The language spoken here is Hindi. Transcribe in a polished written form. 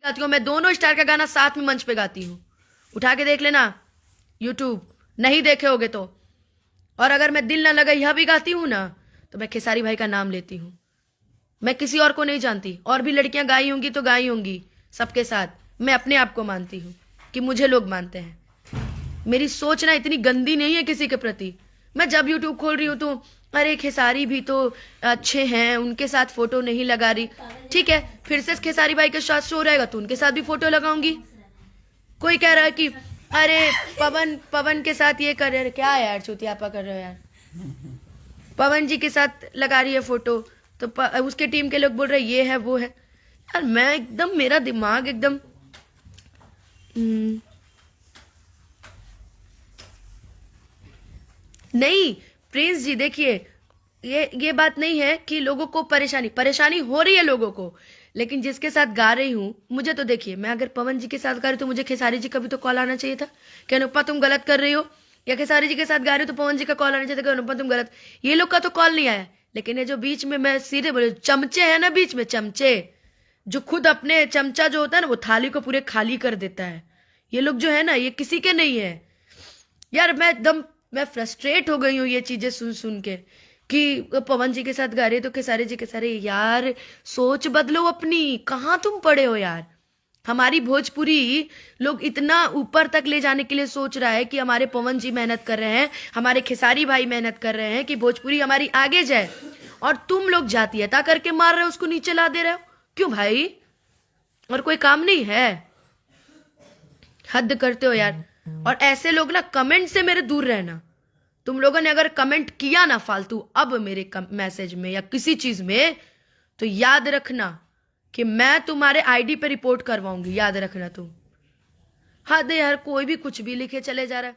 गाती हूँ, मैं दोनों स्टार का गाना साथ में मंच पे गाती हूँ। उठा के देख लेना यूट्यूब, नहीं देखे होगे तो। और अगर मैं दिल ना लगा यह भी गाती हूँ ना, तो मैं खेसारी भाई का नाम लेती हूँ। मैं किसी और को नहीं जानती, और भी लड़कियां गाई होंगी तो गाई होंगी सबके साथ। मैं अपने आप को मानती हूँ कि मुझे लोग मानते हैं। मेरी सोच ना इतनी गंदी नहीं है किसी के प्रति। मैं जब यूट्यूब खोल रही हूँ तो अरे खेसारी भी तो अच्छे हैं, उनके साथ फोटो नहीं लगा रही, ठीक है, फिर से खेसारी भाई के साथ शो रहेगा तो उनके साथ भी फोटो लगाऊंगी। कोई कह रहा है कि अरे पवन के साथ ये कर रहे हैं, क्या यार चुतियापा कर रहे हो यार, पवन जी के साथ लगा रही है फोटो तो उसके टीम के लोग बोल रहे ये है वो है। यार मैं एकदम, मेरा दिमाग एकदम नहीं। प्रिंस जी देखिए, ये बात नहीं है कि लोगों को परेशानी हो रही है लोगों को, लेकिन जिसके साथ गा रही हूँ, मुझे तो देखिए, मैं अगर पवन जी के साथ गा रही हूँ तो मुझे खेसारी जी का भी तो कॉल आना चाहिए था कि अनुपमा तुम गलत कर रही हो, या खेसारी जी के साथ गा रही हो तो पवन जी का कॉल आना चाहिए था कि अनुपमा तुम गलत। ये लोग का तो कॉल नहीं आया। लेकिन ये जो बीच में, मैं सीधे बोले, चमचे है ना बीच में, चमचे जो खुद अपने चमचा जो होता है ना वो थाली को पूरे खाली कर देता है, ये लोग जो है ना, ये किसी के नहीं है यार। मैं फ्रस्ट्रेट हो गई हूँ ये चीजें सुन सुन के कि पवन जी के साथ गा रहे तो खेसारी जी के सारे। यार सोच बदलो अपनी, कहाँ तुम पड़े हो यार। हमारी भोजपुरी लोग इतना ऊपर तक ले जाने के लिए सोच रहा है कि हमारे पवन जी मेहनत कर रहे हैं, हमारे खेसारी भाई मेहनत कर रहे हैं कि भोजपुरी हमारी आगे जाए, और तुम लोग जातीयता करके मार रहे हो, उसको नीचे ला दे रहे हो। क्यों भाई, और कोई काम नहीं है? हद करते हो यार। और ऐसे लोग ना, कमेंट से मेरे दूर रहना। तुम लोगों ने अगर कमेंट किया ना फालतू अब मेरे मैसेज में या किसी चीज में, तो याद रखना कि मैं तुम्हारे आईडी पे रिपोर्ट करवाऊंगी, याद रखना तुम। हद यार, कोई भी कुछ भी लिखे चले जा रहा है।